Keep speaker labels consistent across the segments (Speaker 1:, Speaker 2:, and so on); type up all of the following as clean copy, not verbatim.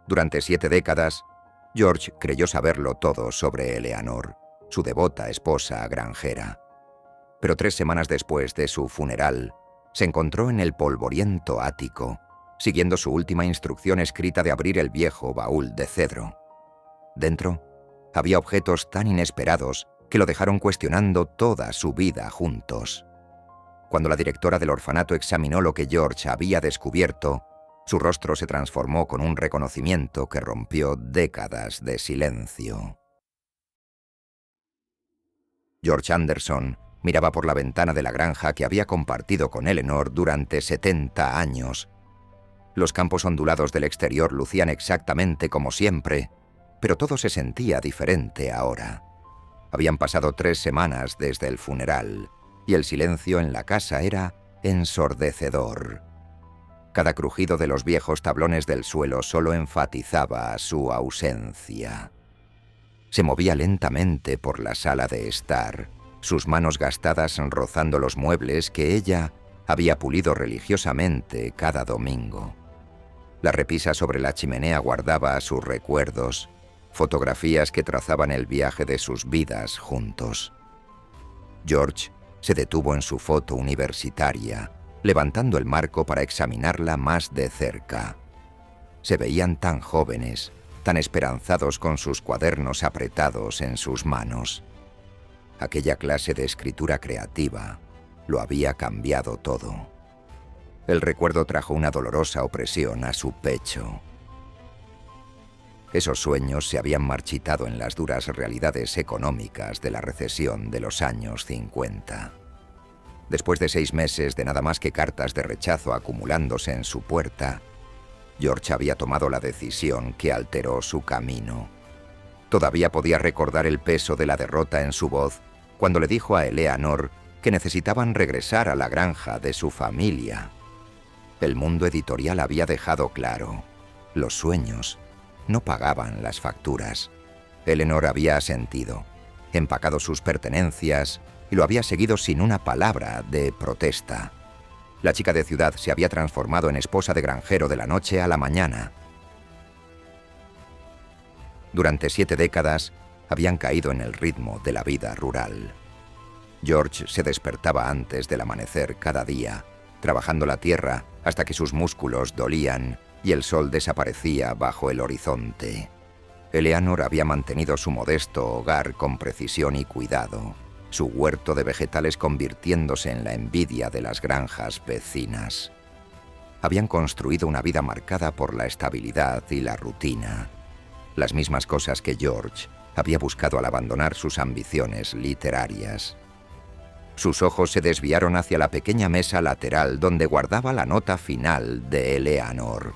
Speaker 1: Durante 7 décadas, George creyó saberlo todo sobre Eleanor, su devota esposa granjera. Pero 3 semanas después de su funeral, se encontró en el polvoriento ático, siguiendo su última instrucción escrita de abrir el viejo baúl de cedro. Dentro, había objetos tan inesperados que lo dejaron cuestionando toda su vida juntos. Cuando la directora del orfanato examinó lo que George había descubierto, su rostro se transformó con un reconocimiento que rompió décadas de silencio. George Anderson miraba por la ventana de la granja que había compartido con Eleanor durante 70 años. Los campos ondulados del exterior lucían exactamente como siempre, pero todo se sentía diferente ahora. Habían pasado 3 semanas desde el funeral, y el silencio en la casa era ensordecedor. Cada crujido de los viejos tablones del suelo solo enfatizaba su ausencia. Se movía lentamente por la sala de estar, sus manos gastadas rozando los muebles que ella había pulido religiosamente cada domingo. La repisa sobre la chimenea guardaba sus recuerdos, fotografías que trazaban el viaje de sus vidas juntos. George se detuvo en su foto universitaria, levantando el marco para examinarla más de cerca. Se veían tan jóvenes, tan esperanzados con sus cuadernos apretados en sus manos. Aquella clase de escritura creativa lo había cambiado todo. El recuerdo trajo una dolorosa opresión a su pecho. Esos sueños se habían marchitado en las duras realidades económicas de la recesión de los años 50. Después de 6 meses de nada más que cartas de rechazo acumulándose en su puerta, George había tomado la decisión que alteró su camino. Todavía podía recordar el peso de la derrota en su voz cuando le dijo a Eleanor que necesitaban regresar a la granja de su familia. El mundo editorial había dejado claro: los sueños no pagaban las facturas. Eleanor había asentido, empacado sus pertenencias y lo había seguido sin una palabra de protesta. La chica de ciudad se había transformado en esposa de granjero de la noche a la mañana. Durante 7 décadas habían caído en el ritmo de la vida rural. George se despertaba antes del amanecer cada día, trabajando la tierra hasta que sus músculos dolían y el sol desaparecía bajo el horizonte. Eleanor había mantenido su modesto hogar con precisión y cuidado, su huerto de vegetales convirtiéndose en la envidia de las granjas vecinas. Habían construido una vida marcada por la estabilidad y la rutina, las mismas cosas que George había buscado al abandonar sus ambiciones literarias. Sus ojos se desviaron hacia la pequeña mesa lateral donde guardaba la nota final de Eleanor.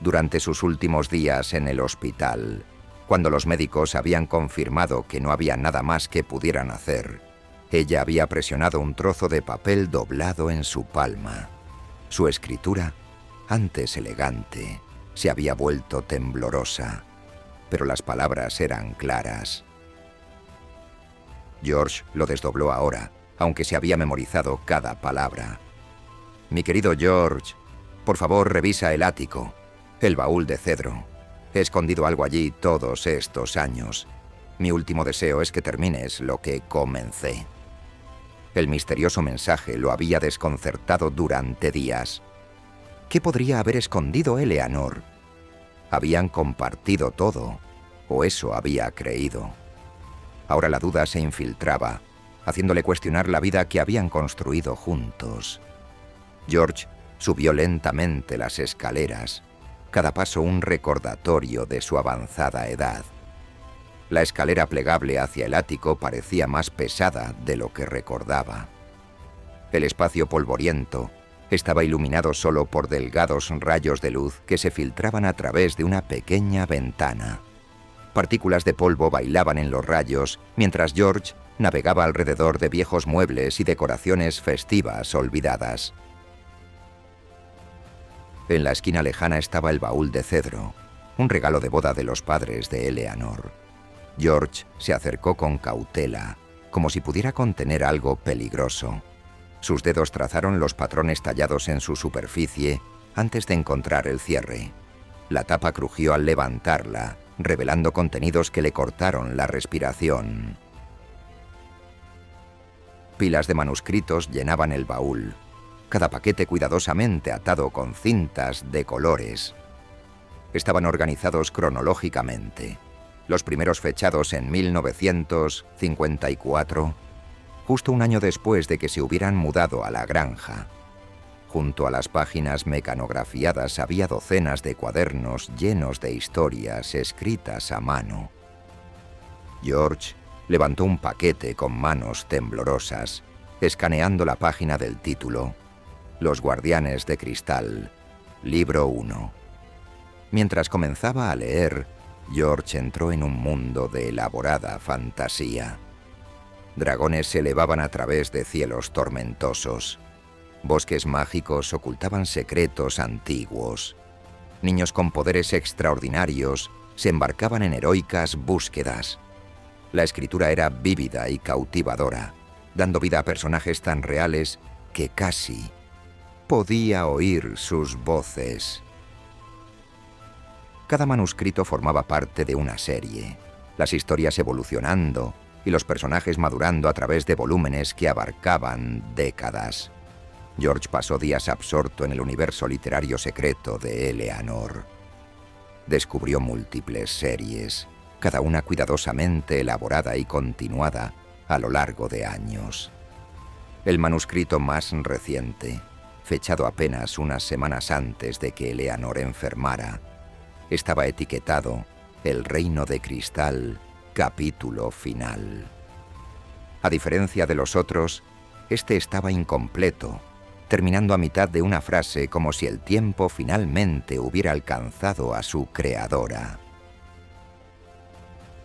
Speaker 1: Durante sus últimos días en el hospital, cuando los médicos habían confirmado que no había nada más que pudieran hacer, ella había presionado un trozo de papel doblado en su palma. Su escritura, antes elegante, se había vuelto temblorosa, pero las palabras eran claras. George lo desdobló ahora, aunque se había memorizado cada palabra. «Mi querido George, por favor revisa el ático, el baúl de cedro. He escondido algo allí todos estos años. Mi último deseo es que termines lo que comencé». El misterioso mensaje lo había desconcertado durante días. ¿Qué podría haber escondido Eleanor? Habían compartido todo, o eso había creído. Ahora la duda se infiltraba, haciéndole cuestionar la vida que habían construido juntos. George subió lentamente las escaleras, cada paso un recordatorio de su avanzada edad. La escalera plegable hacia el ático parecía más pesada de lo que recordaba. El espacio polvoriento estaba iluminado solo por delgados rayos de luz que se filtraban a través de una pequeña ventana. Partículas de polvo bailaban en los rayos mientras George navegaba alrededor de viejos muebles y decoraciones festivas olvidadas. En la esquina lejana estaba el baúl de cedro, un regalo de boda de los padres de Eleanor. George se acercó con cautela, como si pudiera contener algo peligroso. Sus dedos trazaron los patrones tallados en su superficie antes de encontrar el cierre. La tapa crujió al levantarla, revelando contenidos que le cortaron la respiración. Pilas de manuscritos llenaban el baúl, cada paquete cuidadosamente atado con cintas de colores. Estaban organizados cronológicamente, los primeros fechados en 1954, justo un año después de que se hubieran mudado a la granja. Junto a las páginas mecanografiadas había docenas de cuadernos llenos de historias escritas a mano. George levantó un paquete con manos temblorosas, escaneando la página del título: Los Guardianes de Cristal, libro 1. Mientras comenzaba a leer, George entró en un mundo de elaborada fantasía. Dragones se elevaban a través de cielos tormentosos. Bosques mágicos ocultaban secretos antiguos. Niños con poderes extraordinarios se embarcaban en heroicas búsquedas. La escritura era vívida y cautivadora, dando vida a personajes tan reales que casi podía oír sus voces. Cada manuscrito formaba parte de una serie, las historias evolucionando y los personajes madurando a través de volúmenes que abarcaban décadas. George pasó días absorto en el universo literario secreto de Eleanor. Descubrió múltiples series, cada una cuidadosamente elaborada y continuada a lo largo de años. El manuscrito más reciente, fechado apenas unas semanas antes de que Eleanor enfermara, estaba etiquetado El Reino de Cristal, capítulo final. A diferencia de los otros, este estaba incompleto, terminando a mitad de una frase como si el tiempo finalmente hubiera alcanzado a su creadora.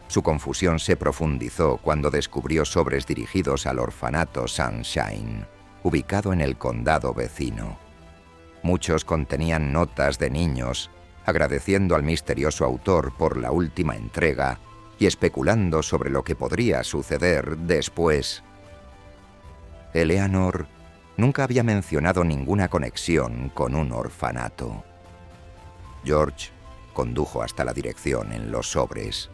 Speaker 1: Su confusión se profundizó cuando descubrió sobres dirigidos al orfanato Sunshine, ubicado en el condado vecino. Muchos contenían notas de niños, agradeciendo al misterioso autor por la última entrega y especulando sobre lo que podría suceder después. Eleanor nunca había mencionado ninguna conexión con un orfanato. George condujo hasta la dirección en los sobres.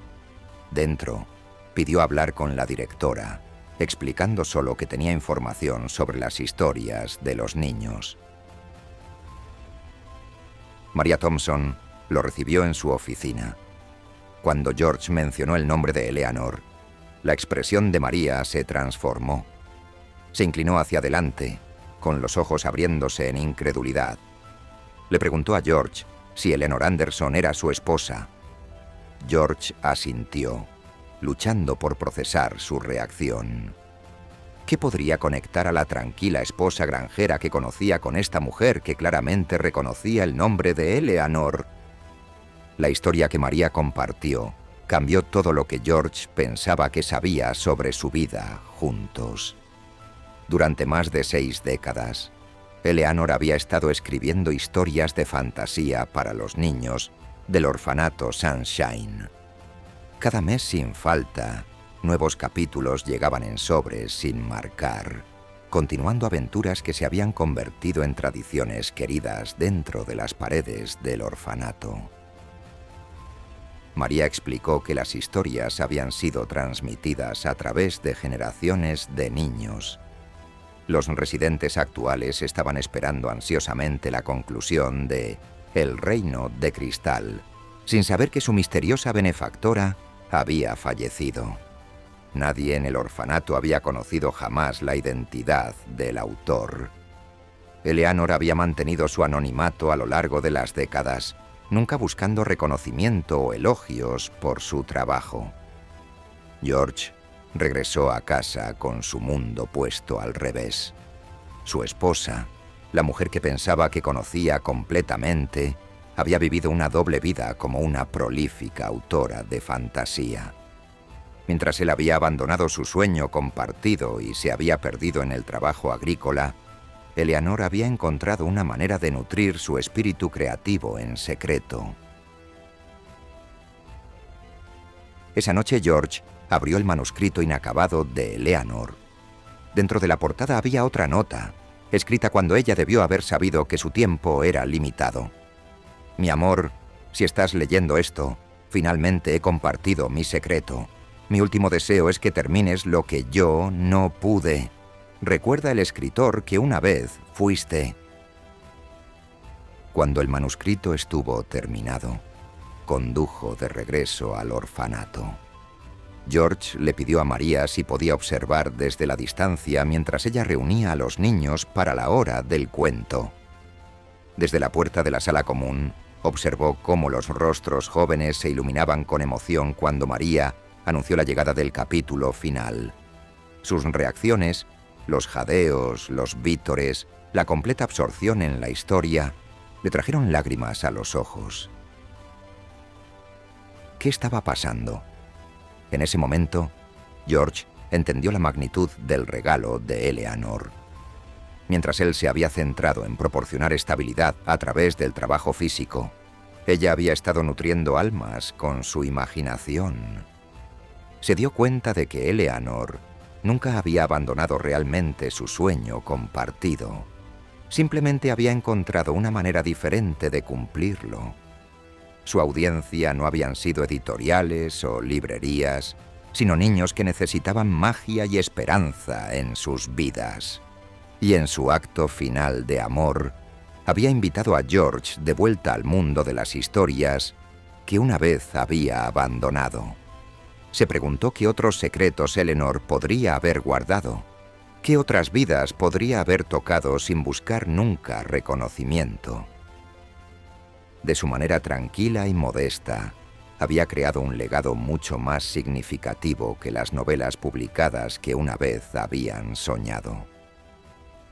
Speaker 1: Dentro, pidió hablar con la directora, explicando solo que tenía información sobre las historias de los niños. María Thompson lo recibió en su oficina. Cuando George mencionó el nombre de Eleanor, la expresión de María se transformó. Se inclinó hacia adelante, con los ojos abriéndose en incredulidad. Le preguntó a George si Eleanor Anderson era su esposa. George asintió, luchando por procesar su reacción. ¿Qué podría conectar a la tranquila esposa granjera que conocía con esta mujer que claramente reconocía el nombre de Eleanor? La historia que María compartió cambió todo lo que George pensaba que sabía sobre su vida juntos. Durante más de 6 décadas, Eleanor había estado escribiendo historias de fantasía para los niños del orfanato Sunshine. Cada mes sin falta, nuevos capítulos llegaban en sobres sin marcar, continuando aventuras que se habían convertido en tradiciones queridas dentro de las paredes del orfanato. María explicó que las historias habían sido transmitidas a través de generaciones de niños. Los residentes actuales estaban esperando ansiosamente la conclusión de El Reino de Cristal, sin saber que su misteriosa benefactora había fallecido. Nadie en el orfanato había conocido jamás la identidad del autor. Eleanor había mantenido su anonimato a lo largo de las décadas, nunca buscando reconocimiento o elogios por su trabajo. George regresó a casa con su mundo puesto al revés. Su esposa, la mujer que pensaba que conocía completamente, había vivido una doble vida como una prolífica autora de fantasía. Mientras él había abandonado su sueño compartido y se había perdido en el trabajo agrícola, Eleanor había encontrado una manera de nutrir su espíritu creativo en secreto. Esa noche George abrió el manuscrito inacabado de Eleanor. Dentro de la portada había otra nota, escrita cuando ella debió haber sabido que su tiempo era limitado. Mi amor, Si estás leyendo esto, finalmente he compartido mi secreto. Mi último deseo es que termines lo que yo no pude. Recuerda el escritor que una vez fuiste. Cuando el manuscrito estuvo terminado, condujo de regreso al orfanato. George le pidió a María si podía observar desde la distancia mientras ella reunía a los niños para la hora del cuento. Desde la puerta de la sala común, observó cómo los rostros jóvenes se iluminaban con emoción cuando María anunció la llegada del capítulo final. Sus reacciones, los jadeos, los vítores, la completa absorción en la historia, le trajeron lágrimas a los ojos. ¿Qué estaba pasando? En ese momento, George entendió la magnitud del regalo de Eleanor. Mientras él se había centrado en proporcionar estabilidad a través del trabajo físico, ella había estado nutriendo almas con su imaginación. Se dio cuenta de que Eleanor nunca había abandonado realmente su sueño compartido. Simplemente había encontrado una manera diferente de cumplirlo. Su audiencia no habían sido editoriales o librerías, sino niños que necesitaban magia y esperanza en sus vidas. Y en su acto final de amor, había invitado a George de vuelta al mundo de las historias que una vez había abandonado. Se preguntó qué otros secretos Eleanor podría haber guardado, qué otras vidas podría haber tocado sin buscar nunca reconocimiento. De su manera tranquila y modesta, había creado un legado mucho más significativo que las novelas publicadas que una vez habían soñado.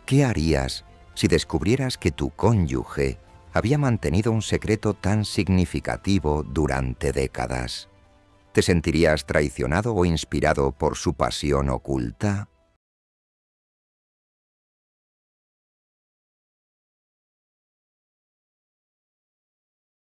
Speaker 1: ¿Qué harías si descubrieras que tu cónyuge había mantenido un secreto tan significativo durante décadas? ¿Te sentirías traicionado o inspirado por su pasión oculta?